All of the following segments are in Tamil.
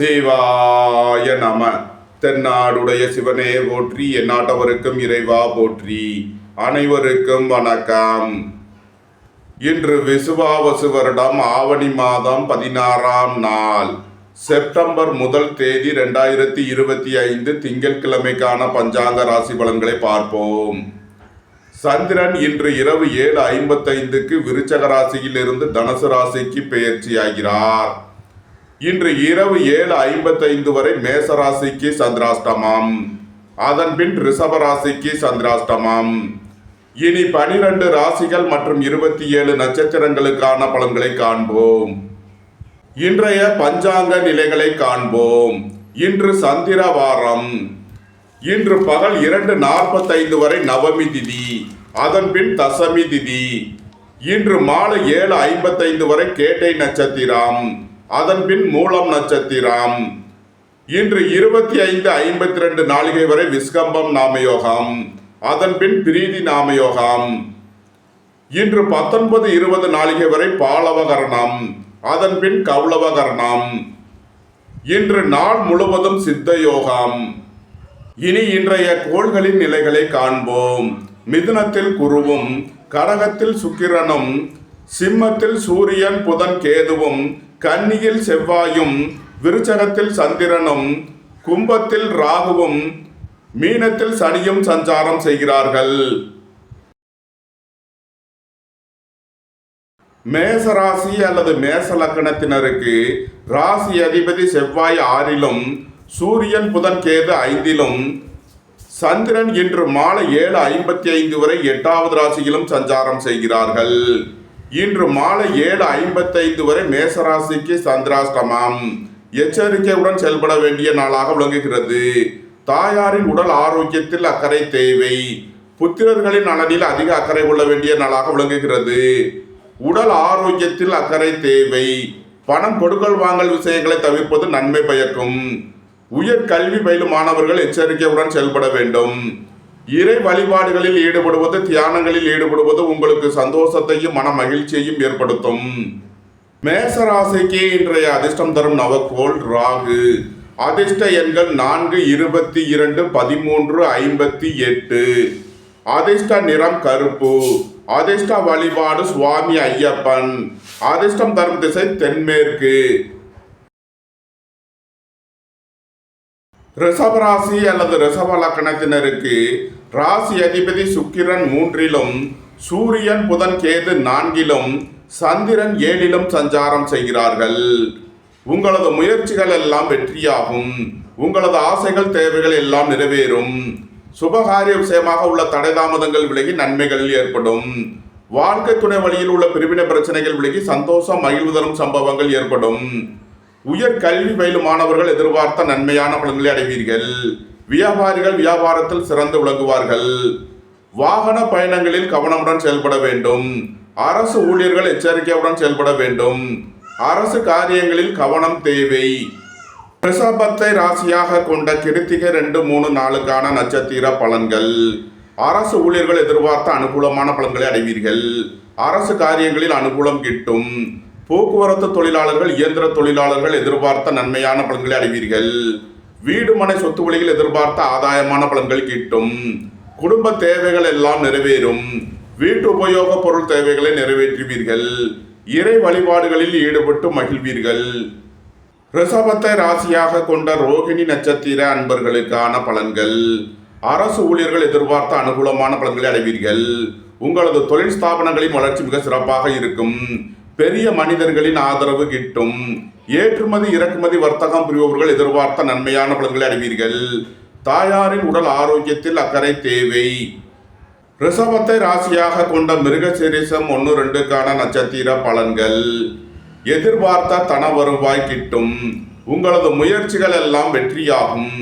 சிவாய நம. தென்னாடுடைய சிவனே போற்றி, எந்நாட்டவருக்கும் இறைவா போற்றி. அனைவருக்கும் வணக்கம். இன்று விசுவாவசு வருடம் ஆவணி மாதம் 16ஆம் நாள், செப்டம்பர் 1 தேதி 2025 திங்கட்கிழமைக்கான பஞ்சாங்க ராசி பலன்களை பார்ப்போம். சந்திரன் இன்று இரவு 7:55க்கு விருச்சக ராசியில் இருந்து தனுசு ராசிக்கு பெயர்ச்சியாகிறார். இன்று இரவு 7:55 வரை மேசராசிக்கு சந்திராஷ்டமம், அதன் பின் ரிஷபராசிக்கு சந்திராஷ்டமம். இனி 12 ராசிகள் மற்றும் 27 நட்சத்திரங்களுக்கான பலன்களை காண்போம். இன்றைய பஞ்சாங்க நிலைகளை காண்போம். இன்று சந்திர வாரம். இன்று பகல் 2:45 வரை நவமி திதி, அதன் பின் தசமி திதி. இன்று மாலை 7:55 வரை கேட்டை நட்சத்திரம், அதன் பின் மூலம் நட்சத்திரம். இன்று 25:52 நாளிகை வரை விஸ்கம்பம் நாமயோகம், அதன் பின் பிரீதி நாமயோகம். இன்று 19:20 நாளிகை வரை பாலவகரணம், அதன் பின் கௌளவகரணம். இன்று நாள் முழுவதும் சித்த யோகம். இனி இன்றைய கோள்களின் நிலைகளை காண்போம். மிதுனத்தில் குருவும், கடகத்தில் சுக்கிரனும், சிம்மத்தில் சூரியன் புதன் கேதுவும், கன்னியில் செவ்வாயும், விருச்சகத்தில் சந்திரனும், கும்பத்தில் ராகுவும், மீனத்தில் சனியும் சஞ்சாரம் செய்கிறார்கள். மேசராசி அல்லது மேச லக்னத்தினருக்கு ராசி அதிபதி செவ்வாய் 6லும், சூரியன் புதன் கேது 5லும், சந்திரன் இன்று மாலை 7:55 வரை 8வது ராசியிலும் சஞ்சாரம் செய்கிறார்கள். இன்று மாலை 7:55 வரை மேசராசிக்கு சந்திராஷ்டமம், எச்சரிக்கையுடன் செயல்பட வேண்டிய நாளாக விளங்குகிறது. தாயாரின் உடல் ஆரோக்கியத்தில் அக்கறை தேவை. புத்திரர்களின் நலனில் அதிக அக்கறை கொள்ள வேண்டிய நாளாக விளங்குகிறது. உடல் ஆரோக்கியத்தில் அக்கறை தேவை. பணம் கொடுக்கல் வாங்கல் விஷயங்களை தவிர்ப்பது நன்மை பயக்கும். உயர் கல்வி பயிலும் மாணவர்கள் எச்சரிக்கையுடன் செயல்பட வேண்டும். இறை வழிபாடுகளில் ஈடுபடுவது, தியானங்களில் ஈடுபடுவது உங்களுக்கு சந்தோஷத்தையும் மன மகிழ்ச்சியையும் ஏற்படுத்தும். மேசராசிக்கு இன்றைய அதிர்ஷ்டம் தரும் நவக்கோள் ராகு. அதிர்ஷ்ட எண்கள் 4, 22, 13, 58. அதிர்ஷ்ட நிறம் கருப்பு. அதிர்ஷ்ட வழிபாடு சுவாமி ஐயப்பன். அதிர்ஷ்டம் தரும் திசை தென்மேற்கு. ரிஷபராசி அல்லது ரிஷப லக்னத்தினருக்கு ராசி அதிபதி சுக்கிரன் 3லும், சூரியன் புதன் கேது 4லும், சந்திரன் 7லும் சஞ்சாரம் செய்கிறார்கள். உங்களது முயற்சிகள் எல்லாம் வெற்றியாகும். உங்களது ஆசைகள் தேவைகள் எல்லாம் நிறைவேறும். சுபகாரிய விஷயமாக உள்ள தடை தாமதங்கள் விலகி நன்மைகள் ஏற்படும். வாழ்க்கை துணை வழியில் உள்ள பிரிவினை பிரச்சனைகள் விலகி சந்தோஷம் மகிழ்வு தரும் சம்பவங்கள் ஏற்படும். உயர் கல்வி பயிலும் மாணவர்கள் எதிர்பார்த்த நன்மையான பலன்களை அடைவீர்கள். வியாபாரிகள் வியாபாரத்தில் சிறந்து விளங்குவார்கள். வாகன பயணங்களில் கவனமுடன் செயல்பட வேண்டும். அரசு ஊழியர்கள் எச்சரிக்கையுடன் செயல்பட வேண்டும். அரசு காரியங்களில் கவனம் தேவை. ரிஷபத்தை ராசியாக கொண்ட கிருத்திகை 2, 3 நாளுக்கான நட்சத்திர பலன்கள். அரசு ஊழியர்கள் எதிர்பார்த்த அனுகூலமான பலன்களை அடைவீர்கள். அரசு காரியங்களில் அனுகூலம் கிட்டும். போக்குவரத்து தொழிலாளர்கள், இயந்திர தொழிலாளர்கள் எதிர்பார்த்த நன்மையான பலன்களை அடைவீர்கள். வீடு மனை சொத்து வழியில் எதிர்பார்த்த ஆதாயமான பலன்கள் கிட்டும். குடும்ப தேவைகள் எல்லாம் நிறைவேறும். வீட்டு உபயோக பொருள் தேவைகளை நிறைவேற்றுவீர்கள். இறை வழிபாடுகளில் ஈடுபட்டு மகிழ்வீர்கள். ரிஷபத்தை ராசியாக கொண்ட ரோகிணி நட்சத்திர அன்பர்களுக்கான பலன்கள். அரசு ஊழியர்கள் எதிர்பார்த்த அனுகூலமான பலன்களை அடைவீர்கள். உங்களது தொழில் ஸ்தாபனங்களின் வளர்ச்சி மிக சிறப்பாக இருக்கும். பெரிய மனிதர்களின் ஆதரவு கிட்டும். ஏற்றுமதி இறக்குமதி வர்த்தகம் புரிபவர்கள் எதிர்பார்த்த நன்மையான பலன்களை அடைவீர்கள். தாயாரின் உடல் ஆரோக்கியத்தில் அக்கறை தேவை. ரிஷபத்தை ராசியாக கொண்ட மிருகசீரிஷம் 1, 2க்கான நட்சத்திர பலன்கள். எதிர்பார்த்த தன வருவாய் கிட்டும். உங்களது முயற்சிகள் எல்லாம் வெற்றியாகும்.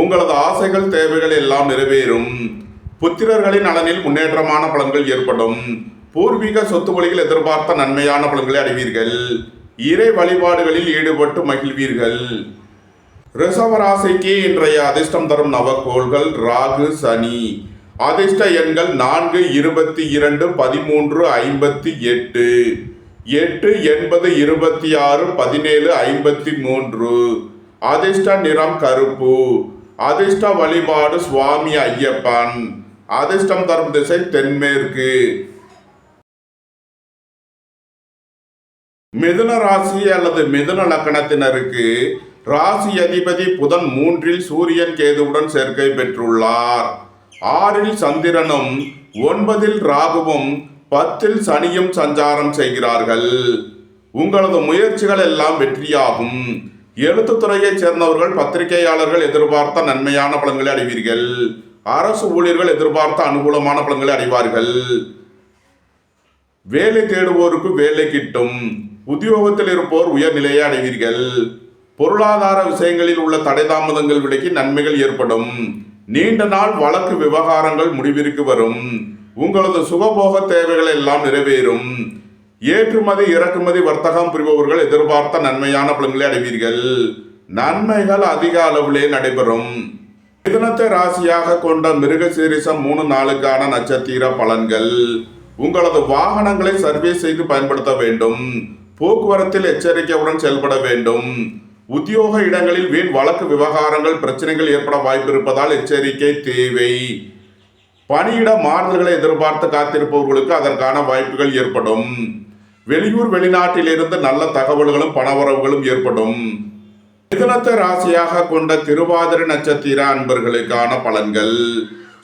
உங்களது ஆசைகள் தேவைகள் எல்லாம் நிறைவேறும். புத்திரர்களின் நலனில் முன்னேற்றமான பலன்கள் ஏற்படும். பூர்வீக சொத்து வழியில் எதிர்பார்த்த நன்மையான பலன்களை அடைவீர்கள். இறை வழிபாடுகளில் ஈடுபட்டு மகிழ்வீர்கள். ரிஷபராசிக்கு இன்றைய அதிர்ஷ்டம் தரும் நவக்கோள்கள் ராகு சனி. அதிர்ஷ்ட எண்கள் 4, 22, 13, 58. 8, 80, 26, 17, 53. அதிர்ஷ்ட நிறம் கருப்பு. அதிர்ஷ்ட வழிபாடு சுவாமி ஐயப்பன். அதிர்ஷ்டம் தரும் திசை தென்மேற்கு. மிதுன ராசி அல்லது மிதுன லக்கணத்தினருக்கு ராசி அதிபதி புதன் 3 சூரியன் கேதுவுடன் சேர்க்கை பெற்றுள்ளார். 6 சந்திரனும் 9 ராகுவும் 10 சனியும் சஞ்சாரம் செய்கிறார்கள். உங்களது முயற்சிகள் எல்லாம் வெற்றியாகும். எழுத்துத்துறையைச் சேர்ந்தவர்கள் பத்திரிகையாளர்கள் எதிர்பார்த்த நன்மையான பலன்களை அடைவீர்கள். அரசு ஊழியர்கள் எதிர்பார்த்த அனுகூலமான பலன்களை அடைவார்கள். வேலை தேடுவோருக்கு வேலை கிட்டும். உத்தியோகத்தில் இருப்போர் உயர்நிலையை அடைவீர்கள். பொருளாதார விஷயங்களில் உள்ள தடை தாமதங்கள் விலகி நன்மைகள் ஏற்படும். நீண்ட நாள் வழக்கு விவகாரங்கள் முடிவிற்கு வரும். உங்களது சுகபோக தேவைகள் எல்லாம் நிறைவேறும். ஏற்றுமதி இறக்குமதி வர்த்தகம் புரிபவர்கள் எதிர்பார்த்த நன்மையான பலன்களை அடைவீர்கள். நன்மைகள் அதிக அளவிலே நடைபெறும். மிதுனத்தை ராசியாக கொண்ட மிருகசீரிசம் 3 நாளுக்கான நட்சத்திர பலன்கள். உங்களது வாகனங்களை சர்வீஸ் செய்து பயன்படுத்த வேண்டும். போக்குவரத்தில் எச்சரிக்கையுடன் செயல்பட வேண்டும். உத்தியோக இடங்களில் வீண் வழக்கு விவகாரங்கள் பிரச்சனைகள் ஏற்பட வாய்ப்பு இருப்பதால் எச்சரிக்கை தேவை. பணியிட மாறுதல்களை எதிர்பார்த்து காத்திருப்பவர்களுக்கு அதற்கான வாய்ப்புகள் ஏற்படும். வெளியூர் வெளிநாட்டிலிருந்து நல்ல தகவல்களும் பணவரவுகளும் ஏற்படும். மிதுனத்தை ராசியாக கொண்ட திருவாதிரை நட்சத்திர அன்பர்களுக்கான பலன்கள்.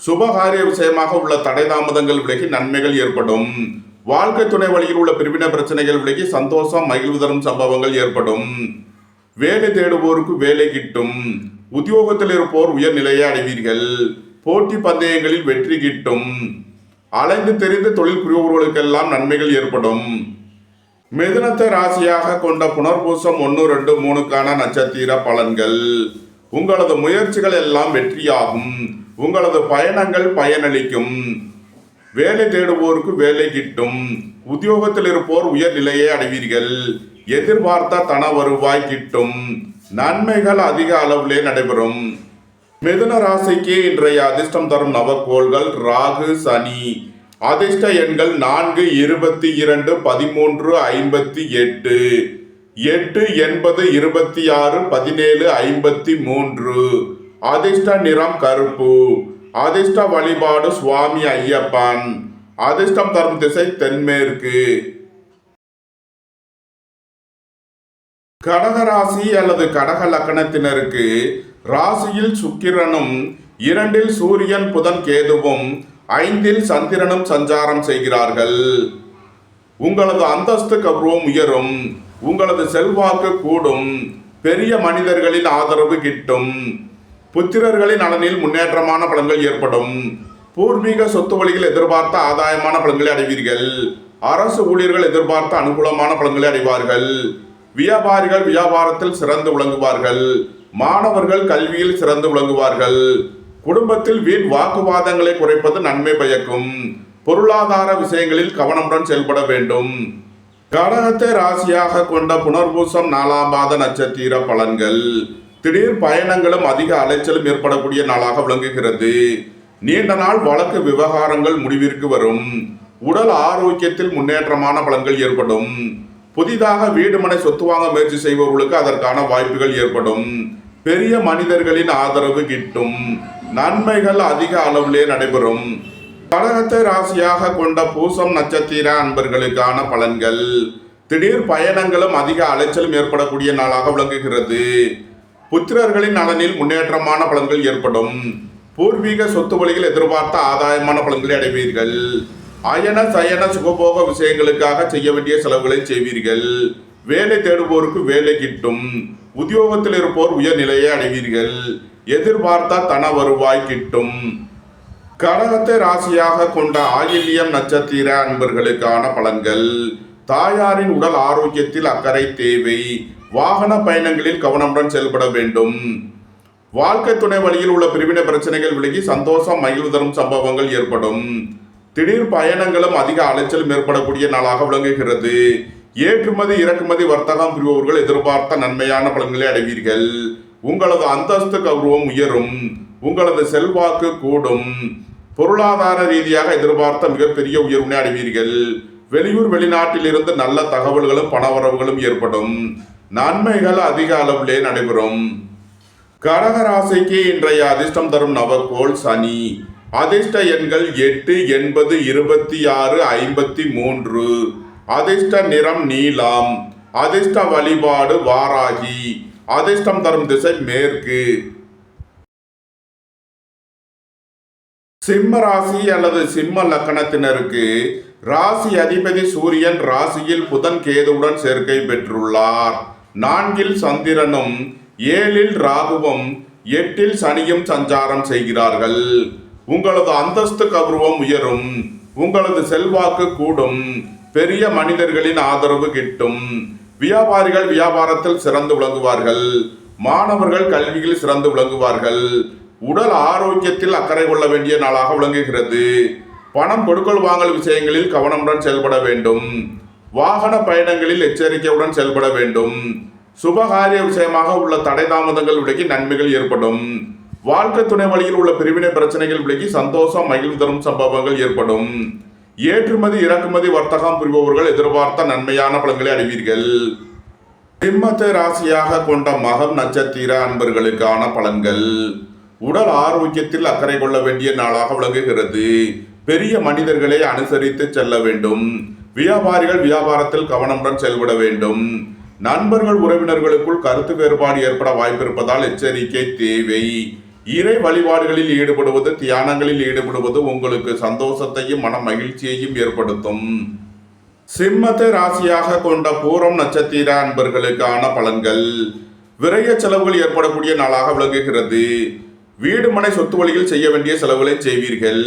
சுபகாரிய விஷயமாக உள்ள தடை தாமதங்கள் விலகி நன்மைகள் ஏற்படும். வாழ்க்கை துணை வழியில் உள்ள பிரிவின பிரச்சனைகள் விலகி சந்தோஷம் மகிழ்வு தரும் சம்பவங்கள் ஏற்படும். வேலை தேடுவோருக்கு வேலை கிட்டும். உத்தியோகத்தில் இருப்போர் உயர்நிலையை அடைவீர்கள். போட்டி பந்தயங்களில் வெற்றி கிட்டும். அலைந்து தெரிந்து தொழில் புரிபவர்களுக்கெல்லாம் நன்மைகள் ஏற்படும். மிதுனத்தை ராசியாக கொண்ட புனர்பூசம் 1, 2, 3க்கான நட்சத்திர பலன்கள். உங்களது முயற்சிகள் எல்லாம் வெற்றியாகும். உங்களது பயணங்கள் பயனளிக்கும். வேலை தேடுவோருக்கு வேலை கிட்டும். உத்தியோகத்தில் இருப்போர் உயர்நிலையை அடைவீர்கள். எதிர்பார்த்த தன வருவாய் கிட்டும். நன்மைகள் அதிக அளவிலே நடைபெறும். மிதுன ராசிக்கு இன்றைய அதிர்ஷ்டம் தரும் நவக்கோள்கள் ராகு சனி. அதிர்ஷ்ட எண்கள் 4, 22, 13, 58, 8, 80, 26, 17, 53. அதிர்ஷ்ட நிறம் கருப்பு. அதிர்ஷ்ட வழிபாடு சுவாமி ஐயப்பன். அதிர்ஷ்டம் தரும் திசை தென்மேற்கு. கடகராசி அல்லது கடக லக்கணத்தினருக்கு ராசியில் சுக்கிரனும் 2 சூரியன் புதன் கேதுவும் 5 சந்திரனும் சஞ்சாரம் செய்கிறார்கள். உங்களது அந்தஸ்து கௌரவம் உயரும். உங்களது செல்வாக்கு கூடும். பெரிய மனிதர்களின் ஆதரவு கிட்டும். புத்திரர்களின் நலனில் முன்னேற்றமான பலன்கள் ஏற்படும். பூர்வீக சொத்து வழியில் எதிர்பார்த்த ஆதாயமான பலன்களை அடைவீர்கள். அரசு ஊழியர்கள் எதிர்பார்த்த அனுகூலமான பலன்களை அடைவார்கள். வியாபாரிகள் வியாபாரத்தில் சிறந்து விளங்குவார்கள். மாணவர்கள் கல்வியில் சிறந்து விளங்குவார்கள். குடும்பத்தில் வீண் வாக்குவாதங்களை குறைப்பது நன்மை பயக்கும். பொருளாதார விஷயங்களில் கவனமுடன் செயல்பட வேண்டும். கடகத்தை ராசியாக கொண்ட புனர்பூசம் 4ஆம் பாத நட்சத்திர பலன்கள். திடீர் பயணங்களும் அதிக அலைச்சலும் ஏற்படக்கூடிய நாளாக விளங்குகிறது. நீண்ட நாள் வழக்கு விவகாரங்கள் முடிவிற்கு வரும். உடல் ஆரோக்கியத்தில் முன்னேற்றமான பலன்கள் ஏற்படும். புதிதாக வீடு மனை சொத்து வாங்க முயற்சி செய்பவர்களுக்கு அதற்கான வாய்ப்புகள் ஏற்படும். பெரிய மனிதர்களின் ஆதரவு கிட்டும். நன்மைகள் அதிக அளவிலே நடைபெறும். கடகத்தை ராசியாக கொண்ட பூசம் நட்சத்திர அன்பர்களுக்கான பலன்கள். திடீர் பயணங்களும் அதிக அலைச்சலும் ஏற்படக்கூடிய நாளாக விளங்குகிறது. புத்திரர்களின் நலனில் முன்னேற்றமான பலன்கள் ஏற்படும். பூர்வீக சொத்து வழியில் எதிர்பார்த்த ஆதாயமான பலன்களை அடைவீர்கள். அயன சயன சுகபோக விஷயங்களுக்காக செய்ய வேண்டிய செலவுகளை செய்வீர்கள். வேலை தேடுவோருக்கு வேலை கிட்டும். உத்தியோகத்தில் இருப்போர் உயர்நிலையை அடைவீர்கள். எதிர்பார்த்த தன வருவாய் கிட்டும். கடகத்தை ராசியாக கொண்ட ஆயில்யம் நட்சத்திர அன்பர்களுக்கான பலன்கள். தாயாரின் உடல் ஆரோக்கியத்தில் அக்கறை தேவை. வாகன பயணங்களில் கவனமுடன் செயல்பட வேண்டும். வாழ்க்கை துணை வழியில் உள்ள பிரிவினை பிரச்சனைகள் விலகி சந்தோஷம் மகிழ்வு தரும் சம்பவங்கள் ஏற்படும். திடீர் பயணங்களும் அதிக அலைச்சலும் ஏற்படக்கூடிய நாளாக விளங்குகிறது. ஏற்றுமதி இறக்குமதி வர்த்தகம் புரிபவர்கள் எதிர்பார்த்த நன்மையான பலன்களை அடைவீர்கள். உங்களது அந்தஸ்து கௌரவம் உயரும். உங்களது செல்வாக்கு கூடும். பொருளாதார ரீதியாக எதிர்பார்த்த மிகப்பெரிய உயர்வினை அடைவீர்கள். வெளியூர் வெளிநாட்டில் இருந்து நல்ல தகவல்களும் பணவரவுகளும் ஏற்படும். நன்மைகள் அதிக அளவிலே நடைபெறும். கடகராசிக்கு இன்றைய அதிர்ஷ்டம் தரும் நவக்கோள் சனி. அதிர்ஷ்ட எண்கள் 8, 80, 26, 53. அதிர்ஷ்ட நிறம் நீலம். அதிர்ஷ்ட வழிபாடு வாராகி. அதிர்ஷ்டம் தரும் திசை மேற்கு. சிம்ம ராசி அல்லது சிம்ம லக்கணத்தினருக்கு ராசி அதிபதி சூரியன் ராசியில் புதன் கேதுவுடன் சேர்க்கை பெற்றுள்ளார். 4 சந்திரனும் 7 ராகுவும் 8 சனியும் சஞ்சாரம் செய்கிறார்கள். உங்களது அந்தஸ்து கௌரவம் உயரும். உங்களது செல்வாக்கு கூடும். பெரிய மனிதர்களின் ஆதரவு கிட்டும். வியாபாரிகள் வியாபாரத்தில் சிறந்து விளங்குவார்கள். மாணவர்கள் கல்வியில் சிறந்து விளங்குவார்கள். உடல் ஆரோக்கியத்தில் அக்கறை கொள்ள வேண்டிய நாளாக விளங்குகிறது. பணம் கொடுக்கல் வாங்கல் விஷயங்களில் கவனமுடன் செயல்பட வேண்டும். வாகன பயணங்களில் எச்சரிக்கையுடன் செயல்பட வேண்டும். சுபகாரிய விஷயமாக உள்ள தடை தாமதங்கள் விலகி நன்மைகள் ஏற்படும். வாழ்க்கை துணை வழியில் உள்ள பிரிவினை பிரச்சனைகள் விலகி சந்தோஷம் மகிழ்வு தரும் சம்பவங்கள் ஏற்படும். ஏற்றுமதி இறக்குமதி வர்த்தகம் புரிபவர்கள் எதிர்பார்த்த நன்மையான பலன்களை அடைவீர்கள். சிம்மத்தை ராசியாக கொண்ட மகம் நட்சத்திர அன்பர்களுக்கான பலன்கள். உடல் ஆரோக்கியத்தில் அக்கறை கொள்ள வேண்டிய நாளாக விளங்குகிறது. பெரிய மனிதர்களை அனுசரித்து செல்ல வேண்டும். வியாபாரிகள் வியாபாரத்தில் கவனமுடன் செயல்பட வேண்டும். நண்பர்கள் உறவினர்களுக்குள் கருத்து வேறுபாடு ஏற்பட வாய்ப்பிருப்பதால் எச்சரிக்கை தேவை. இறை வழிபாடுகளில் ஈடுபடுவது தியானங்களில் ஈடுபடுவது உங்களுக்கு சந்தோஷத்தையும் மன மகிழ்ச்சியையும் ஏற்படுத்தும். சிம்மத்தை ராசியாக கொண்ட பூரம் நட்சத்திர அன்பர்களுக்கான பலன்கள். விரய செலவுகள் ஏற்படக்கூடிய நாளாக விளங்குகிறது. வீடு மனை சொத்து வழியில் செய்ய வேண்டிய செலவுகளை செய்வீர்கள்.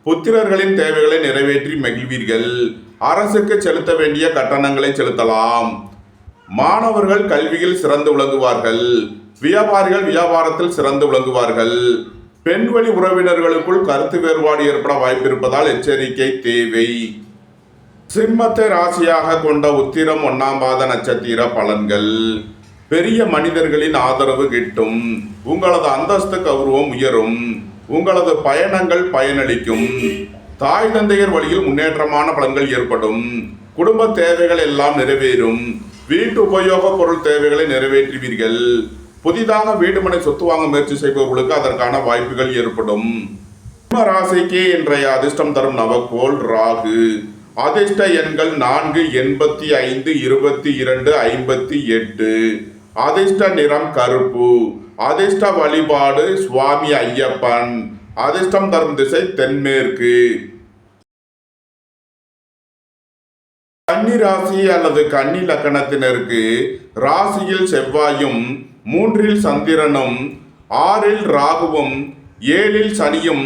புத்திரர்களின் தேவைகளை நிறைவேற்றி மகிழ்வீர்கள். அரசுக்கு செலுத்த வேண்டிய கட்டணங்களை செலுத்தலாம். மாணவர்கள் கல்வியில் சிறந்து விளங்குவார்கள். வியாபாரிகள் வியாபாரத்தில் சிறந்து விளங்குவார்கள். பெண் வழி உறவினர்களுக்குள் கருத்து வேறுபாடு ஏற்பட வாய்ப்பிருப்பதால் எச்சரிக்கை தேவை. சிம்மத்தை ராசியாக கொண்ட உத்திரம் 1ஆம் பாத நட்சத்திர பலன்கள். பெரிய மனிதர்களின் ஆதரவு கிட்டும். உங்களது அந்தஸ்து கௌரவம் உயரும். உங்களது பயணங்கள் பயனளிக்கும். தாய் தந்தையர் வழியில் முன்னேற்றமான பலன்கள் ஏற்படும். குடும்ப தேவைகள் எல்லாம் நிறைவேறும். வீட்டு உபயோக பொருள் தேவைகளை நிறைவேற்றுவீர்கள். புதிதாக வீடுமனை சொத்து வாங்க முயற்சி செய்பவர்களுக்கு அதற்கான வாய்ப்புகள் ஏற்படும். சிம்ம ராசிக்கு இன்றைய அதிர்ஷ்டம் தரும் நவக்கோள் ராகு. அதிர்ஷ்ட எண்கள் 4, 85, 22, 58. அதிர்ஷ்ட நிறம் கருப்பு. அதிர்ஷ்ட வழிபாடு சுவாமி ஐயப்பன். அதிர்ஷ்டம் தரும் திசை தென்மேற்கு. கன்னி ராசி அல்லது கன்னி லக்கணத்தினருக்கு ராசியில் செவ்வாயும் 3 சந்திரனும் 6 ராகுவும் 7 சனியும்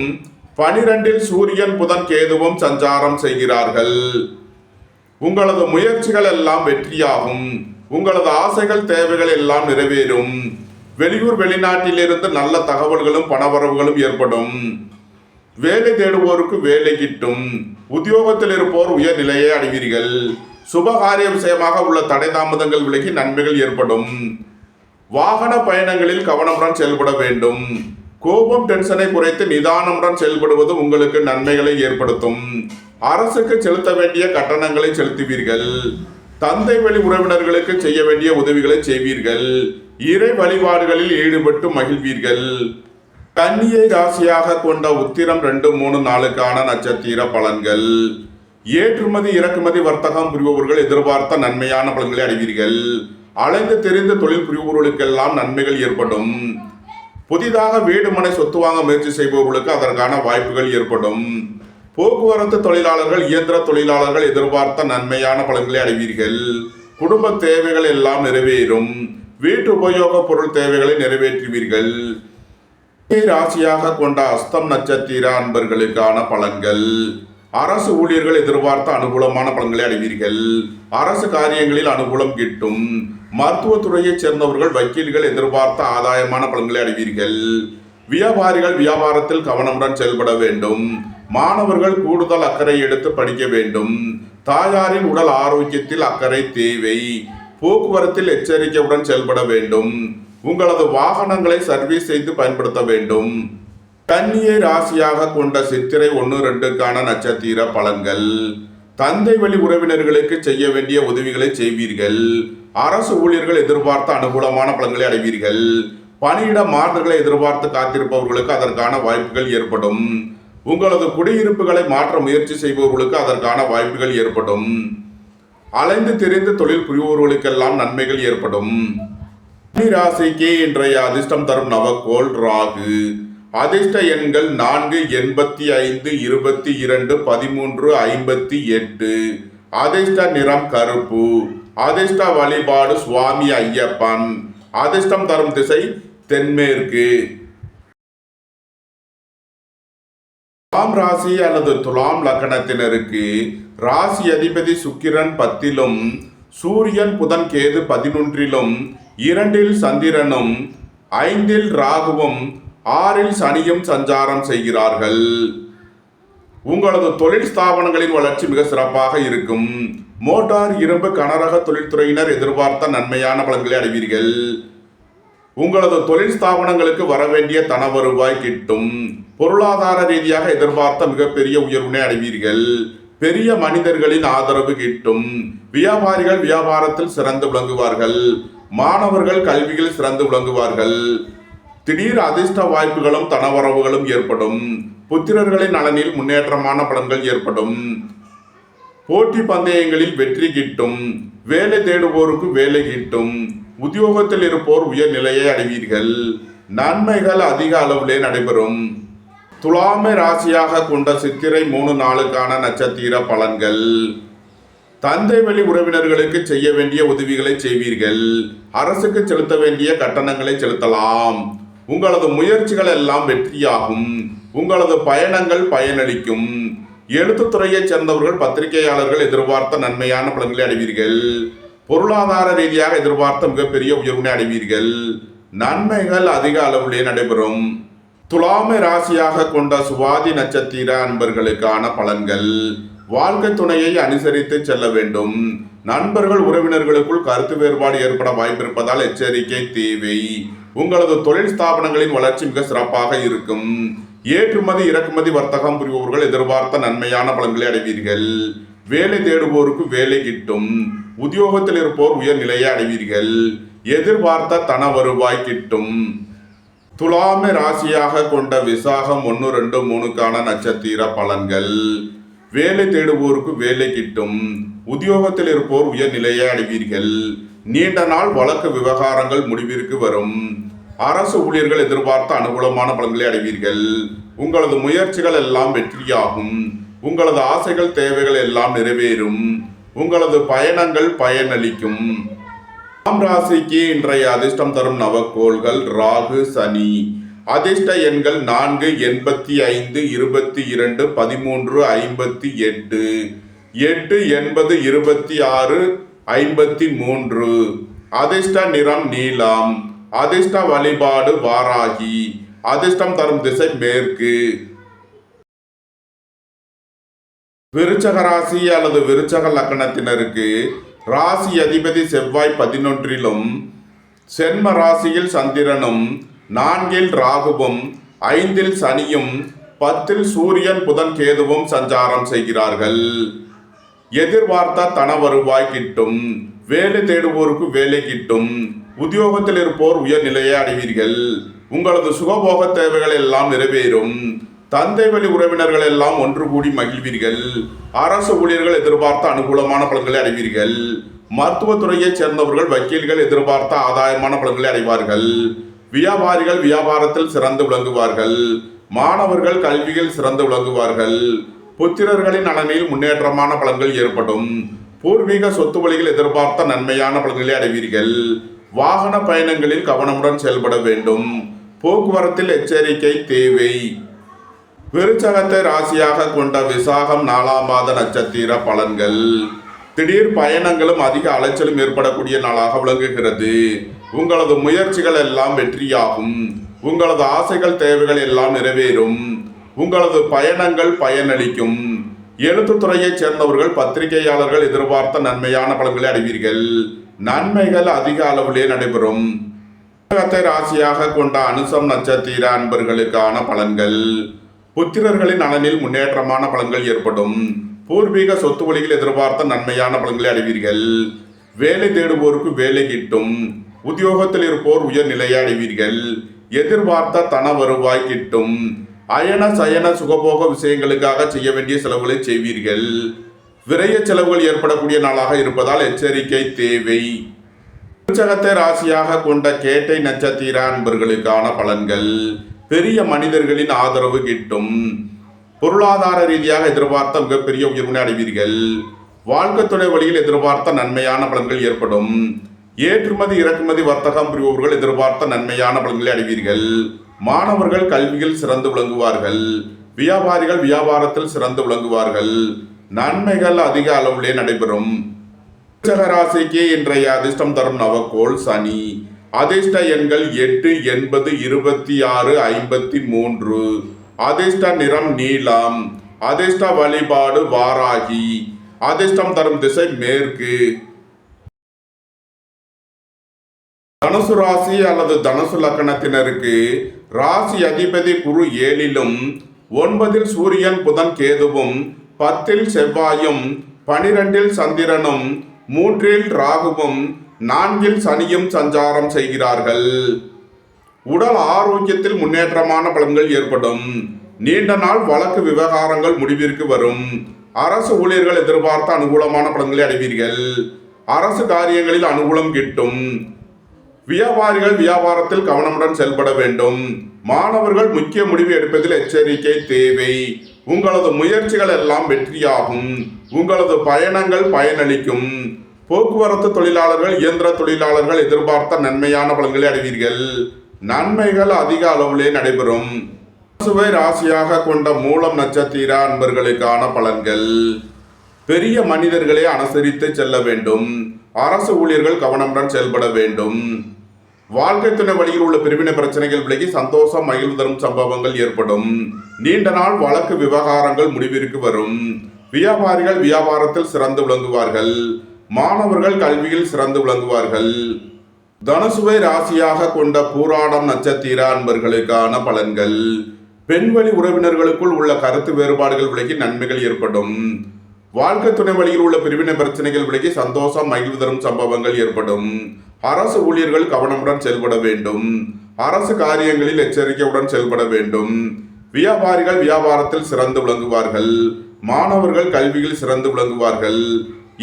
12 சூரியன் புதன் கேதுவும் சஞ்சாரம் செய்கிறார்கள். உங்களது முயற்சிகள் எல்லாம் வெற்றியாகும். உங்களது ஆசைகள் தேவைகள் எல்லாம் நிறைவேறும். வெளியூர் வெளிநாட்டிலிருந்து நல்ல தகவல்களும் பணவரவுகளும் ஏற்படும். வேலை தேடுவோருக்கு வேலை கிட்டும். உத்தியோகத்தில் இருப்போர் உயர்நிலையை அடைவீர்கள். சுபகாரிய விஷயமாக உள்ள தடை தாமதங்கள் விலகி நன்மைகள் ஏற்படும். வாகன பயணங்களில் கவனமுடன் செயல்பட வேண்டும். கோபம் டென்ஷனை குறைத்து நிதானமுடன் செயல்படுவது உங்களுக்கு நன்மைகளை ஏற்படுத்தும். அரசுக்கு செலுத்த வேண்டிய கட்டணங்களை செலுத்துவீர்கள். தந்தை வழி உறவினர்களுக்கு செய்ய வேண்டிய உதவிகளை செய்வீர்கள். இறை வழிபாடுகளில் ஈடுபட்டு மகிழ்வீர்கள். கன்னியை ராசியாக கொண்ட உத்திரம் 2, 3, 4க்கான நட்சத்திர பலன்கள். ஏற்றுமதி இறக்குமதி வர்த்தகம் புரிபவர்கள் எதிர்பார்த்த நன்மையான பலன்களை அடைவீர்கள். அலைந்து தெரிந்த தொழில் புரிபவர்களுக்கெல்லாம் நன்மைகள் ஏற்படும். புதிதாக வீடு மனை சொத்து வாங்க முயற்சி செய்பவர்களுக்கு அதற்கான வாய்ப்புகள் ஏற்படும். போக்குவரத்து தொழிலாளர்கள் இயந்திர தொழிலாளர்கள் எதிர்பார்த்த நன்மையான பலன்களை அடைவீர்கள். குடும்ப தேவைகள் எல்லாம் நிறைவேறும். வீட்டு உபயோக பொருள் தேவைகளை நிறைவேற்றுவீர்கள். ராசியாக கொண்ட அஸ்தம் நட்சத்திர அன்பர்களுக்கான பலன்கள். அரசு ஊழியர்கள் எதிர்பார்த்த அனுகூலமான பலன்களை அடைவீர்கள். அரசு காரியங்களில் அனுகூலம் கிட்டும். மருத்துவத்துறையைச் சேர்ந்தவர்கள் வக்கீல்கள் எதிர்பார்த்த ஆதாயமான பலன்களை அடைவீர்கள். வியாபாரிகள் வியாபாரத்தில் கவனமுடன் செயல்பட வேண்டும். மாணவர்கள் கூடுதல் அக்கறை எடுத்து படிக்க வேண்டும். தாயாரின் உடல் ஆரோக்கியத்தில் அக்கறை தேவை. போக்குவரத்தில் எச்சரிக்கையுடன் செயல்பட வேண்டும். உங்களது வாகனங்களை சர்வீஸ் செய்து பயன்படுத்த வேண்டும். கன்னியை ராசியாக கொண்ட சித்திரை 1, 2க்கான நட்சத்திர பலன்கள். தந்தை வழி உறவினர்களுக்கு செய்ய வேண்டிய உதவிகளை செய்வீர்கள். அரசு ஊழியர்கள் எதிர்பார்த்த அனுகூலமான பலன்களை அடைவீர்கள். பணியிட மாறுதல்களை எதிர்பார்த்து காத்திருப்பவர்களுக்கு அதற்கான வாய்ப்புகள் ஏற்படும். உங்களது குடியிருப்புகளை மாற்ற முயற்சி செய்பவர்களுக்கு அதற்கான வாய்ப்புகள் ஏற்படும். அலைந்து திரிந்து தொழில் புரிபவர்களுக்கெல்லாம் நன்மைகள் ஏற்படும். ராசிக்கு இன்றைய அதிர்ஷ்டம் தரும் நவக்கோள் ராகு. அதிர்ஷ்ட எண்கள் 4, 85, 22, 13, 58. அதிர்ஷ்ட நிறம் கருப்பு. அதிர்ஷ்ட வழிபாடு சுவாமி ஐயப்பன். அதிர்ஷ்டம் தரும் திசை தென்மேற்கு. துலாம் ராசி அல்லது துலாம் லக்னத்தினருக்கு ராசி அதிபதி சுக்கிரன் 10லும், சூரியன் புதன் கேது 11லும், 2ல் சந்திரனும், 5ல் ராகுவும், 6ல் சனியும் சஞ்சாரம் செய்கிறார்கள். உங்களது தொழில் ஸ்தாபனங்களின் வளர்ச்சி மிக சிறப்பாக இருக்கும். மோட்டார், இரும்பு, கனரக தொழில்துறையினர் எதிர்பார்த்த நன்மையான பலன்களை அடைவீர்கள். உங்களது தொழில் ஸ்தாபனங்களுக்கு வரவேண்டிய தன வருவாய் கிட்டும். பொருளாதார ரீதியாக எதிர்பார்த்த மிகப்பெரிய உயர்வினை அடைவீர்கள். பெரிய மனிதர்களின் ஆதரவு கிட்டும். வியாபாரிகள் வியாபாரத்தில் சிறந்து விளங்குவார்கள். மாணவர்கள் கல்வியில் சிறந்து விளங்குவார்கள். திடீர் அதிர்ஷ்ட வாய்ப்புகளும் தனவரவுகளும் ஏற்படும். புத்திரர்களின் நலனில் முன்னேற்றமான பலன்கள் ஏற்படும். போட்டி பந்தயங்களில் வெற்றி கிட்டும். வேலை தேடுவோருக்கு வேலை கிட்டும். உத்தியோகத்தில் இருப்போர் உயர் நிலையை அடைவீர்கள். நன்மைகள் அதிக அளவிலே நடைபெறும். துலாமை ராசியாக கொண்ட சித்திரை 3 நாளுக்கான நட்சத்திர பலன்கள். தந்தை வழி உறவினர்களுக்கு செய்ய வேண்டிய உதவிகளை செய்வீர்கள். அரசுக்கு செலுத்த வேண்டிய கட்டணங்களை செலுத்தலாம். உங்களது முயற்சிகள் எல்லாம் வெற்றியாகும். உங்களது பயணங்கள் பயனளிக்கும். எழுத்துத்துறையைச் சேர்ந்தவர்கள் பத்திரிகையாளர்கள் எதிர்பார்த்த நன்மையான பலன்களை அடைவீர்கள். பொருளாதார ரீதியாக எதிர்பார்த்த மிகப்பெரிய உயர்வினை அடைவீர்கள். நன்மைகள் அதிக அளவிலே நடைபெறும். துலாமை ராசியாக கொண்ட சுவாதி நட்சத்திர அன்பர்களுக்கான பலன்கள். வாழ்க்கை துணையை அனுசரித்து செல்ல வேண்டும். நண்பர்கள் உறவினர்களுக்குள் கருத்து வேறுபாடு ஏற்பட வாய்ப்பிருப்பதால் எச்சரிக்கை தேவை. உங்களது தொழில் ஸ்தாபனங்களின் வளர்ச்சி மிக சிறப்பாக இருக்கும். ஏற்றுமதி இறக்குமதி வர்த்தகம் புரிபவர்கள் எதிர்பார்த்த நன்மையான பலன்களை அடைவீர்கள். வேலை தேடுவோருக்கு வேலை கிட்டும். உத்தியோகத்தில் இருப்போர் உயர் நிலையை அடைவீர்கள். எதிர்பார்த்த தன வருவாய் கிட்டும். துலாமை ராசியாக கொண்ட விசாகம் 1, 2, 3க்கான நட்சத்திர பலன்கள். வேலை தேடுவோருக்கு வேலை கிட்டும். உத்தியோகத்தில் இருப்போர் உயர் நிலையை அடைவீர்கள். நீண்ட நாள் வழக்கு விவகாரங்கள் முடிவிற்கு வரும். அரசு ஊழியர்கள் எதிர்பார்த்த அனுகூலமான பலன்களை அடைவீர்கள். உங்களது முயற்சிகள் எல்லாம் வெற்றியாகும். உங்களது ஆசைகள் தேவைகள் எல்லாம் நிறைவேறும். உங்களது பயணங்கள் பயனளிக்கும். துலாம் ராசிக்கு இன்றைய அதிர்ஷ்டம் தரும் நவக்கோள்கள் ராகு சனி. அதிர்ஷ்ட எண்கள் 4, 85, 22, 13, 58. 8, 80, 26, 53. அதிர்ஷ்ட நிறம் நீலம். அதிர்ஷ்ட வழிபாடு வாராகி. அதிர்ஷ்டம் தரும் திசை மேற்கு. விருச்சக ராசி அல்லது விருச்சக லக்னத்தினருக்கு ராசி அதிபதி செவ்வாய் 11லும், சென்ம ராசியில் சந்திரனும், 4ல் ராகுவும், 5ல் சனியும், 10ல் சூரியன் புதன் கேதுவும் சஞ்சாரம் செய்கிறார்கள். எதிர்பார்த்த தன வருவாய் கிட்டும். வேலை தேடுவோருக்கு வேலை கிட்டும். உத்தியோகத்தில் இருப்போர் உயர் நிலையை அடைவீர்கள். உங்களது சுகபோக தேவைகள் எல்லாம் நிறைவேறும். தந்தை வழி உறவினர்கள் எல்லாம் ஒன்று கூடி மகிழ்வீர்கள். அரசு ஊழியர்கள் எதிர்பார்த்த அனுகூலமான பலன்களை அடைவீர்கள். மருத்துவத்துறையைச் சேர்ந்தவர்கள் வக்கீல்கள் எதிர்பார்த்த ஆதாயமான பலன்களை அடைவார்கள். வியாபாரிகள் வியாபாரத்தில் சிறந்து விளங்குவார்கள். மாணவர்கள் கல்வியில் சிறந்து விளங்குவார்கள். புத்திரர்களின் நலனில் முன்னேற்றமான பலன்கள் ஏற்படும். பூர்வீக சொத்து வழிகள் எதிர்பார்த்த நன்மையான பலன்களை அடைவீர்கள். வாகன பயணங்களில் கவனமுடன் செயல்பட வேண்டும். போக்குவரத்தில் எச்சரிக்கை தேவை. விருச்சகத்தை ராசியாக கொண்ட விசாகம் 4ஆம் மாத நட்சத்திர பலன்கள். திடீர் பயணங்களும் அதிக அலைச்சலும் ஏற்படக்கூடிய நாளாக விளங்குகிறது. உங்களது முயற்சிகள் எல்லாம் வெற்றியாகும். உங்களது ஆசைகள் தேவைகள் எல்லாம் நிறைவேறும். உங்களது பயணங்கள் பயனளிக்கும். எழுத்துத்துறையைச் சேர்ந்தவர்கள் பத்திரிகையாளர்கள் எதிர்பார்த்த நன்மையான பலன்களை அடைவீர்கள். நன்மைகள் அதிக அளவிலே நடைபெறும். விருச்சகத்தை ராசியாக கொண்ட அனுசம் நட்சத்திர அன்பர்களுக்கான பலன்கள். புத்திரர்களின் நலனில் முன்னேற்றமான பலன்கள் ஏற்படும். பூர்வீக சொத்து வழியில் எதிர்பார்த்த நன்மையான பலன்களை அடைவீர்கள். வேலை தேடுவோருக்கு வேலை கிட்டும். உத்தியோகத்தில் இருப்போர் உயர்நிலையை அடைவீர்கள். எதிர்பார்த்த தன வருவாய் கிட்டும். அயன சயன சுகபோக விஷயங்களுக்காக செய்ய வேண்டிய செலவுகளை செய்வீர்கள். விரய செலவுகள் ஏற்படக்கூடிய நாளாக இருப்பதால் எச்சரிக்கை தேவை. விருச்சகத்தை ராசியாக கொண்ட கேட்டை நட்சத்திர அன்பர்களுக்கான பலன்கள். பெரிய மனிதர்களின் ஆதரவு கிட்டும். பொருளாதார ரீதியாக எதிர்பார்த்த மிகப்பெரிய உயர்வினை அடைவீர்கள். வாழ்க்கை துணை வழியில் எதிர்பார்த்த நன்மையான பலன்கள் ஏற்படும். ஏற்றுமதி இறக்குமதி வர்த்தகம் புரிபவர்கள் எதிர்பார்த்த நன்மையான பலன்களை அடைவீர்கள். மாணவர்கள் கல்வியில் சிறந்து விளங்குவார்கள். வியாபாரிகள் வியாபாரத்தில் சிறந்து விளங்குவார்கள். நன்மைகள் அதிக அளவிலே நடைபெறும். விருச்சிக ராசிக்கு இன்றைய அதிர்ஷ்டம் தரும் நவக்கோள் சனி. அதிர்ஷ்ட எண்கள் 8, 80, 26, 53. அதிர்ஷ்ட நிறம் நீலம். அதிர்ஷ்ட வழிபாடு வாராகி. அதிர்ஷ்டம் தரும் திசை மேற்கு. தனுசு ராசி அல்லது தனுசு லக்னத்தினருக்கு ராசி அதிபதி குரு 7லும் 9ல் சூரியன் புதன் கேதுவும் 10ல் செவ்வாயும் 12ல் சந்திரனும் 3ல் ராகுவும் 4ல் சனியும் சஞ்சாரம் செய்கிறார்கள். உடல் ஆரோக்கியத்தில் முன்னேற்றமான பலன்கள் ஏற்படும். நீண்ட நாள் வழக்கு விவகாரங்கள் முடிவிற்கு வரும். அரசு ஊழியர்கள் எதிர்பார்த்த அனுகூலமான பலன்களை அடைவீர்கள். அரசு காரியங்களில் அனுகூலம் கிட்டும். வியாபாரிகள் வியாபாரத்தில் கவனமுடன் செயல்பட வேண்டும். மாணவர்கள் முக்கிய முடிவு எடுப்பதில் எச்சரிக்கை தேவை. உங்களது முயற்சிகள் எல்லாம் வெற்றியாகும். உங்களது பயணங்கள் பயனளிக்கும். போக்குவரத்து தொழிலாளர்கள் இயந்திர தொழிலாளர்கள் எதிர்பார்த்த நன்மையான பலன்களை அடைவீர்கள். நன்மைகள் அதிக அளவிலே நடைபெறும். சுவை ராசியாக கொண்ட மூலம் நட்சத்திர அன்பர்களுக்கான பலன்கள். பெரிய மனிதர்களை அனுசரித்து செல்ல வேண்டும். அரசு ஊழியர்கள் கவனமுடன் செயல்பட வேண்டும். வாழ்க்கை துணை வழியில் உள்ள பிரிவினை பிரச்சனைகள் விலகி சந்தோஷம் மகிழ்வு தரும் சம்பவங்கள் ஏற்படும். நீண்ட நாள் வழக்கு விவகாரங்கள் முடிவிற்கு வரும். வியாபாரிகள் வியாபாரத்தில் சிறந்து விளங்குவார்கள். மாணவர்கள் கல்வியில் சிறந்து விளங்குவார்கள். தனுசுவை ராசியாக கொண்ட பூராடம் நட்சத்திர அன்பர்களுக்கான பலன்கள். பெண்வழி உறவினர்களுக்குள் உள்ள கருத்து வேறுபாடுகள் விலகி நன்மைகள் ஏற்படும். வாழ்க்கை துணை வழியில் உள்ள பிரிவினை பிரச்சனைகள் விலகி சந்தோஷம் மகிழ்வு தரும் சம்பவங்கள் ஏற்படும். அரசு ஊழியர்கள் கவனமுடன் செயல்பட வேண்டும். அரசு காரியங்களில் எச்சரிக்கையுடன் செயல்பட வேண்டும். வியாபாரிகள் வியாபாரத்தில் சிறந்து விளங்குவார்கள். மாணவர்கள் கல்வியில் சிறந்து விளங்குவார்கள்.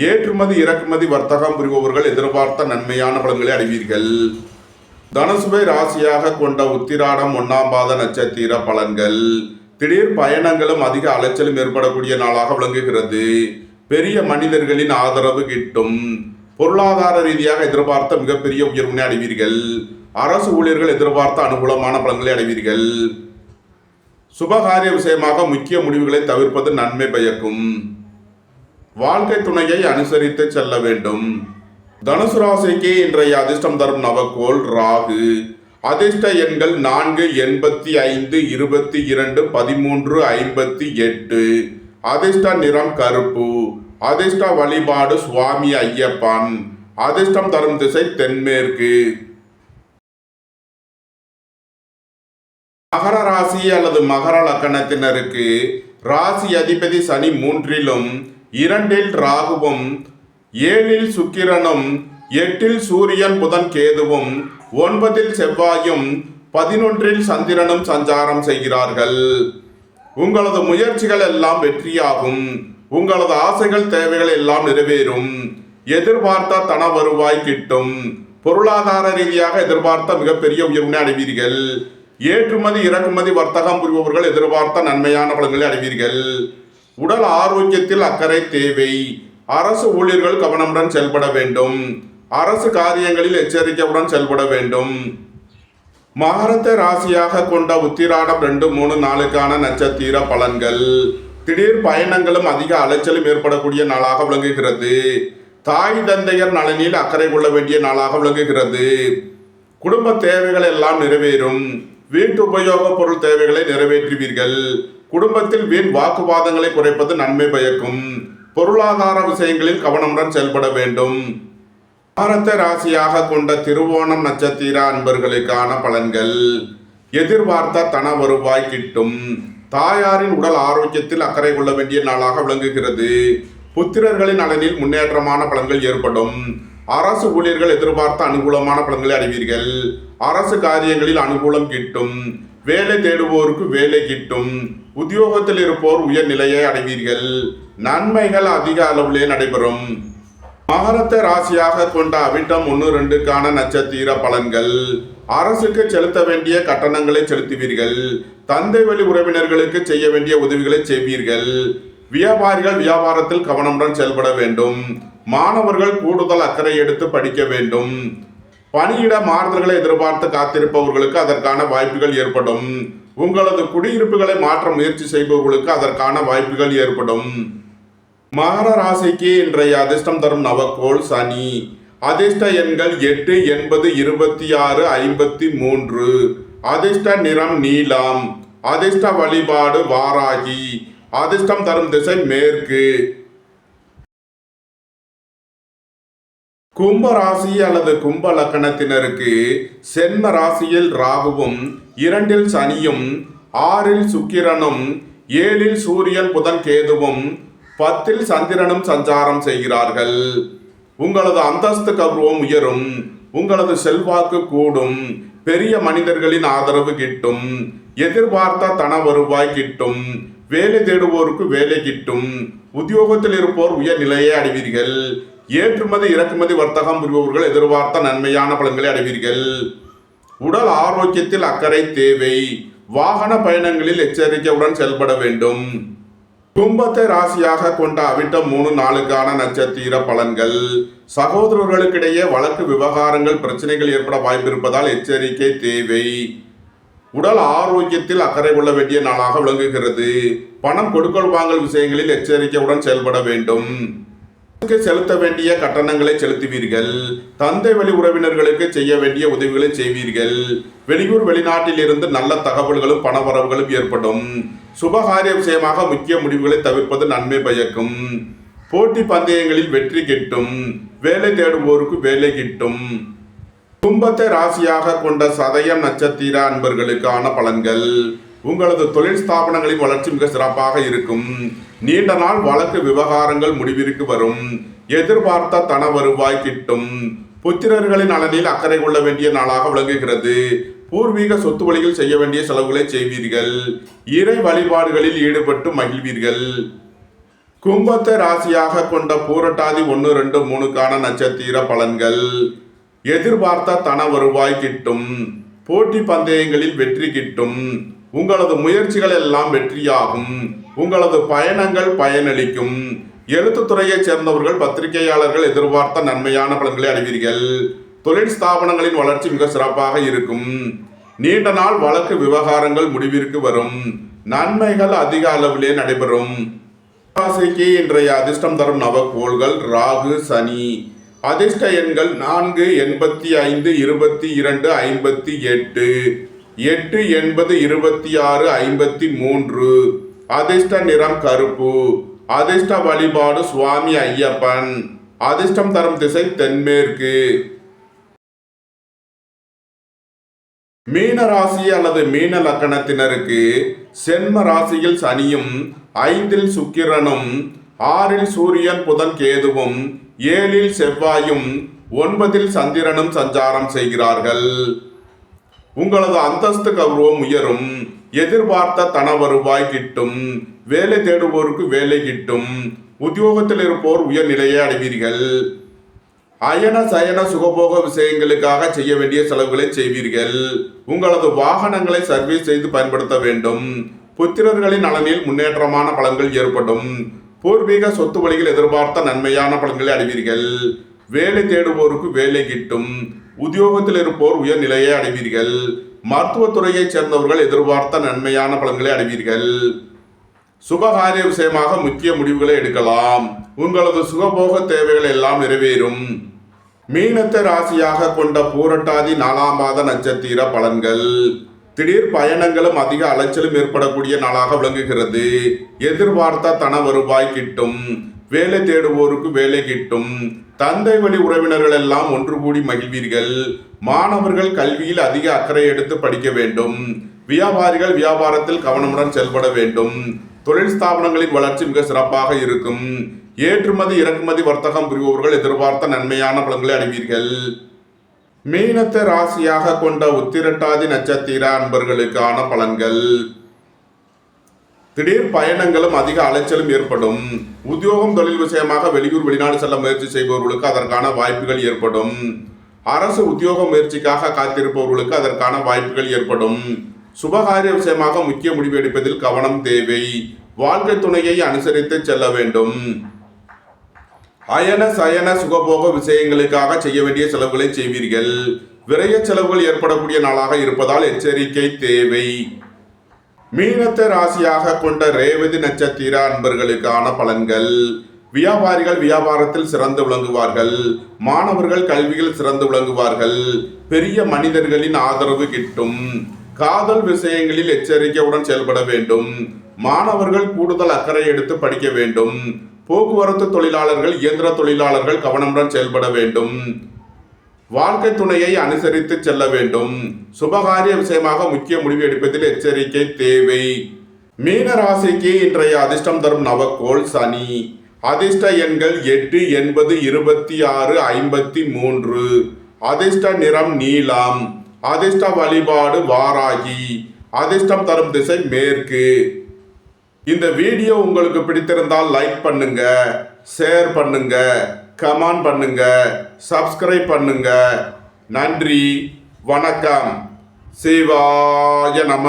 ஏற்றுமதி இறக்குமதி வர்த்தகம் புரிபவர்கள் எதிர்பார்த்த நன்மையான பலன்களை அடைவீர்கள். தனுசுவை ராசியாக கொண்ட உத்திராடம் 1ஆம் பாத நட்சத்திர பலன்கள். திடீர் பயணங்களும் அதிக அலைச்சலும் ஏற்படக்கூடிய நாளாக விளங்குகிறது. பெரிய மனிதர்களின் ஆதரவு கிட்டும். பொருளாதார ரீதியாக எதிர்பார்த்த மிகப்பெரிய உயர்வினை அடைவீர்கள். அரசு ஊழியர்கள் எதிர்பார்த்த அனுகூலமான பலன்களை அடைவீர்கள். சுபகாரிய விஷயமாக முக்கிய முடிவுகளை தவிர்ப்பது நன்மை பயக்கும். வாழ்க்கை துணையை அனுசரித்து செல்ல வேண்டும். தனுசு ராசிக்கு இன்றைய அதிர்ஷ்டம் தரும் நவக்கோள் ராகு. அதிர்ஷ்ட எண்கள் 4, 85, 22, 13, 58. அதிர்ஷ்ட நிறம் கருப்பு. அதிர்ஷ்ட வழிபாடு சுவாமி ஐயப்பன். அதிர்ஷ்டம் தரும் திசை தென்மேற்கு. மகர ராசி அல்லது மகர லக்கணத்தினருக்கு ராசி அதிபதி சனி 3லும் 2ல் ராகுவும் 7ல் சுக்கிரனும் 8ல் சூரியன் புதன் கேதுவும் 9ல் செவ்வாயும் 11ல் சந்திரனும் சஞ்சாரம் செய்கிறார்கள். உங்களது முயற்சிகள் எல்லாம் வெற்றியாகும். உங்களது ஆசைகள் தேவைகள் எல்லாம் நிறைவேறும். எதிர்பார்த்த தன வருவாய் கிட்டும். பொருளாதார ரீதியாக எதிர்பார்த்த மிகப்பெரிய உயர்வினை அடைவீர்கள். ஏற்றுமதி இறக்குமதி வர்த்தகம் புரிபவர்கள் எதிர்பார்த்த நன்மையான பலன்களை அடைவீர்கள். உடல் ஆரோக்கியத்தில் அக்கறை தேவை. அரசு ஊழியர்கள் கவனமுடன் செயல்பட வேண்டும். அரசு காரியங்களில் எச்சரிக்கையுடன் செயல்பட வேண்டும். மகரத்தை ராசியாக கொண்ட உத்திராடம் 2, 3, 4க்கான நட்சத்திர பலன்கள். திடீர் பயணங்களும் அதிக அலைச்சலும் ஏற்படக்கூடிய நாளாக விளங்குகிறது. தாய் தந்தையர் நலனில் அக்கறை கொள்ள வேண்டிய நாளாக விளங்குகிறது. குடும்ப தேவைகள் எல்லாம் நிறைவேறும். வீட்டு உபயோக பொருள் தேவைகளை நிறைவேற்றுவீர்கள். குடும்பத்தில் வீண் வாக்குவாதங்களை குறைப்பது நன்மை பயக்கும். பொருளாதார விஷயங்களில் கவனமுடன் செயல்பட வேண்டும். மகரத்தை ராசியாக கொண்ட திருவோணம் நட்சத்திர அன்பர்களுக்கான பலன்கள். எதிர்பார்த்த தன வருவாய் கிட்டும். தாயாரின் உடல் ஆரோக்கியத்தில் அக்கறை கொள்ள வேண்டிய நாளாக விளங்குகிறது. புத்திரர்களின் நலனில் முன்னேற்றமான பலன்கள் ஏற்படும். அரசு ஊழியர்கள் எதிர்பார்த்த அனுகூலமான பலன்களை அடைவீர்கள். அரசு காரியங்களில் அனுகூலம் கிட்டும். வேலை தேடுவோருக்கு வேலை கிட்டும். உத்தியோகத்தில் இருப்போர் உயர் நிலையை அடைவீர்கள். நன்மைகள் அதிக அளவிலே நடைபெறும். மகரத்தை ராசியாக கொண்ட அவிட்டம் 1-2க்கான நட்சத்திர பலன்கள். அரசுக்கு செலுத்த வேண்டிய கட்டணங்களை செலுத்துவீர்கள். தந்தை வழி உறவினர்களுக்கு செய்ய வேண்டிய உதவிகளை செய்வீர்கள். வியாபாரிகள் வியாபாரத்தில் கவனமுடன் செயல்பட வேண்டும். மாணவர்கள் கூடுதல் அக்கறை எடுத்து படிக்க வேண்டும். பணியிட மாறுதல்களை எதிர்பார்த்து காத்திருப்பவர்களுக்கு அதற்கான வாய்ப்புகள் ஏற்படும். உங்களது குடியிருப்புகளை மாற்ற முயற்சி செய்பவர்களுக்கு அதற்கான வாய்ப்புகள் ஏற்படும். மகர ராசிக்கு இன்றைய அதிர்ஷ்டம் தரும் நவக்கோள் சனி. அதிர்ஷ்ட எண்கள் 8, 80, 26, 53. அதிர்ஷ்ட நிறம் நீலம். அதிர்ஷ்ட வழிபாடு வாராகி. அதிர்ஷ்டம் தரும் திசை மேற்கு. கும்ப ராசி அல்லது கும்ப லக்கணத்தினருக்கு சென்ம ராசியில் ராகுவும் 2ல் சனியும் 6ல் சுக்கிரனும் 7ல் சூரியன் புதன் கேதுவும் 10ல் சந்திரனும் சஞ்சாரம் செய்கிறார்கள். உங்களது அந்தஸ்து கௌரவம் உயரும். உங்களது செல்வாக்கு கூடும். பெரிய மனிதர்களின் ஆதரவு கிட்டும். எதிர்பார்த்த தன வருவாய் கிட்டும். வேலை தேடுவோருக்கு வேலை கிட்டும். உத்தியோகத்தில் இருப்போர் உயர் நிலையை அடைவீர்கள். ஏற்றுமதி இறக்குமதி வர்த்தகம் புரிபவர்கள் எதிர்பார்த்த நன்மையான பலன்களை அடைவீர்கள். உடல் ஆரோக்கியத்தில் அக்கறை தேவை. வாகன பயணங்களில் எச்சரிக்கையுடன் செயல்பட வேண்டும். கும்பத்தை ராசியாக கொண்ட அவிட்டம் 3-4க்கான நட்சத்திர பலன்கள். சகோதரர்களுக்கிடையே வழக்கு விவகாரங்கள் பிரச்சனைகள் ஏற்பட வாய்ப்பு இருப்பதால் எச்சரிக்கை தேவை. உடல் ஆரோக்கியத்தில் அக்கறை கொள்ள வேண்டிய நாளாக விளங்குகிறது. பணம் கொடுக்கல் வாங்கல் விஷயங்களில் எச்சரிக்கையுடன் செயல்பட வேண்டும். செலுத்த வேண்டிய கட்டணங்களை செலுத்துவீர்கள். தந்தை வழி உறவினர்களுக்கு செய்ய வேண்டிய உதவிகளை செய்வீர்கள். வெளியூர் வெளிநாட்டில் இருந்து நல்ல தகவல்களும் பணவரவுகளும் ஏற்படும். சுபகாரிய விஷயமாக முக்கிய முடிவுகளை தவிர்ப்பது நன்மை பயக்கும். போட்டி பந்தயங்களில் வெற்றி கிட்டும். வேலை தேடுவோருக்கு வேலை கிட்டும். கும்பத்தை ராசியாக கொண்ட சதயம் நட்சத்திர அன்பர்களுக்கான பலன்கள். உங்களது தொழில் ஸ்தாபனங்களின் வளர்ச்சி மிக சிறப்பாக இருக்கும். நீண்ட நாள் வழக்கு விவகாரங்கள் முடிவிற்கு வரும். எதிர்பார்த்த தன வருவாய் கிட்டும். புத்திரர்களின் நலனில் அக்கறை கொள்ள வேண்டிய நாளாக விளங்குகிறது. பூர்வீக சொத்து வழியில் செய்ய வேண்டிய செலவுகளை செய்வீர்கள். இறை வழிபாடுகளில் ஈடுபட்டு மகிழ்வீர்கள். கும்பத்தை ராசியாக கொண்ட பூரட்டாதி 1, 2, 3க்கான நட்சத்திர பலன்கள். எதிர்பார்த்த தன வருவாய் கிட்டும். போட்டி பந்தயங்களில் வெற்றி கிட்டும். உங்களது முயற்சிகள் எல்லாம் வெற்றியாகும். உங்களது பயணங்கள் பயனளிக்கும். எழுத்துத்துறையைச் சேர்ந்தவர்கள் பத்திரிகையாளர்கள் எதிர்பார்த்த நன்மையான பலன்களை அடைவீர்கள். தொழில் ஸ்தாபனங்களின் வளர்ச்சி மிக சிறப்பாக இருக்கும். நீண்ட நாள் வழக்கு விவகாரங்கள் முடிவிற்கு வரும். நன்மைகள் அதிக அளவிலே நடைபெறும். ராசிக்கு இன்றைய அதிர்ஷ்டம் தரும் நவக்கோள்கள் ராகு சனி. அதிர்ஷ்ட எண்கள் 4, 85, 22, 58. 8, 80, 26, 53. அதிர்ஷ்ட நிறம் கருப்பு. அதிர்ஷ்ட வழிபாடு சுவாமி ஐயப்பன். அதிர்ஷ்டம் தரும் திசை தென்மேற்கு. மீன ராசி அல்லது மீன லக்கணத்தினருக்கு சென்ம ராசியில் சனியும் 5ல் சுக்கிரனும் 6ல் சூரியன் புதன் கேதுவும் 7ல் செவ்வாயும் 9ல் சந்திரனும் சஞ்சாரம் செய்கிறார்கள். உங்களது அந்தஸ்து கௌரவம் உயரும். எதிர்பார்த்த தன வருவாய் கிட்டும். வேலை தேடுவோருக்கு வேலை கிட்டும். உத்தியோகத்தில் இருப்போர் உயர் நிலையை அடைவீர்கள். அயன சயன சுகபோக விஷயங்களுக்காக செய்ய வேண்டிய செலவுகளை செய்வீர்கள். உங்களது வாகனங்களை சர்வீஸ் செய்து பயன்படுத்த வேண்டும். புத்திரர்களின் நலனில் முன்னேற்றமான பலன்கள் ஏற்படும். பூர்வீக சொத்து வழியில் எதிர்பார்த்த நன்மையான பலன்களை அடைவீர்கள். வேலை தேடுவோருக்கு வேலை கிட்டும். உத்தியோகத்தில் இருப்போர் உயர் நிலையை அடைவீர்கள். மருத்துவத்துறையைச் சேர்ந்தவர்கள் எதிர்பார்த்த நன்மையான பலன்களை அடைவீர்கள். சுபகாரிய விஷயமாக முக்கிய முடிவுகளை எடுக்கலாம். உங்களது சுகபோக தேவைகள் எல்லாம் நிறைவேறும். மீனத்தை ராசியாக கொண்ட பூரட்டாதி 4ஆம் பாத நட்சத்திர பலன்கள். திடீர் பயணங்களும் அதிக அலைச்சலும் ஏற்படக்கூடிய நாளாக விளங்குகிறது. எதிர்பார்த்த தன வருவாய் கிட்டும். வேலை தேடுவோருக்கு வேலை கிட்டும். தந்தை வழி உறவினர்கள் எல்லாம் ஒன்று கூடி மகிழ்வீர்கள். மாணவர்கள் கல்வியில் அதிக அக்கறை எடுத்து படிக்க வேண்டும். வியாபாரிகள் வியாபாரத்தில் கவனமுடன் செயல்பட வேண்டும். தொழில் ஸ்தாபனங்களின் வளர்ச்சி மிக சிறப்பாக இருக்கும். ஏற்றுமதி இறக்குமதி வர்த்தகம் புரிபவர்கள் எதிர்பார்த்த நன்மையான பலன்களை அடைவீர்கள். மீனத்தை ராசியாக கொண்ட உத்திரட்டாதி நட்சத்திர அன்பர்களுக்கான பலன்கள். திடீர் பயணங்களும் அதிக அலைச்சலும் ஏற்படும். உத்தியோகம் தொழில் விஷயமாக வெளியூர் வெளிநாடு செல்ல முயற்சி செய்பவர்களுக்கு அதற்கான வாய்ப்புகள் ஏற்படும். அரசு உத்தியோக முயற்சிக்காக காத்திருப்பவர்களுக்கு அதற்கான வாய்ப்புகள் ஏற்படும். சுபகாரிய விஷயமாக முக்கிய முடிவு எடுப்பதில் கவனம் தேவை. வாழ்க்கை துணையை அனுசரித்து செல்ல வேண்டும். அயன சயன சுகபோக விஷயங்களுக்காக செய்ய வேண்டிய செலவுகளை செய்வீர்கள். விரைய செலவுகள் ஏற்படக்கூடிய நாளாக இருப்பதால் எச்சரிக்கை தேவை. மீனத்தை ராசியாக கொண்ட ரேவதி நட்சத்திர அன்பர்களுக்கான பலன்கள். வியாபாரிகள் வியாபாரத்தில் சிறந்து விளங்குவார்கள். மாணவர்கள் கல்வியில் சிறந்து விளங்குவார்கள். பெரிய மனிதர்களின் ஆதரவு கிட்டும். காதல் விஷயங்களில் எச்சரிக்கையுடன் செயல்பட வேண்டும். மாணவர்கள் கூடுதல் அக்கறை எடுத்து படிக்க வேண்டும். போக்குவரத்து தொழிலாளர்கள் இயந்திர தொழிலாளர்கள் கவனமுடன் செயல்பட வேண்டும். வாழ்க்கை துணையை அனுசரித்து செல்ல வேண்டும். சுபகாரிய விஷயமாக முக்கிய முடிவு எடுப்பதில் எச்சரிக்கை தேவை. மீன ராசிக்கு இன்றைய அதிர்ஷ்டம் தரும் நவக்கோள் சனி. அதிர்ஷ்ட எண்கள் 8, 80, 26, 53. அதிர்ஷ்ட நிறம் நீலம். அதிர்ஷ்ட வழிபாடு வாராகி. அதிர்ஷ்டம் தரும் திசை மேற்கு. இந்த வீடியோ உங்களுக்கு பிடித்திருந்தால் லைக் பண்ணுங்க, ஷேர் பண்ணுங்க, கமெண்ட் பண்ணுங்க, சப்ஸ்கிரைப் பண்ணுங்க. நன்றி, வணக்கம். சிவாய நம.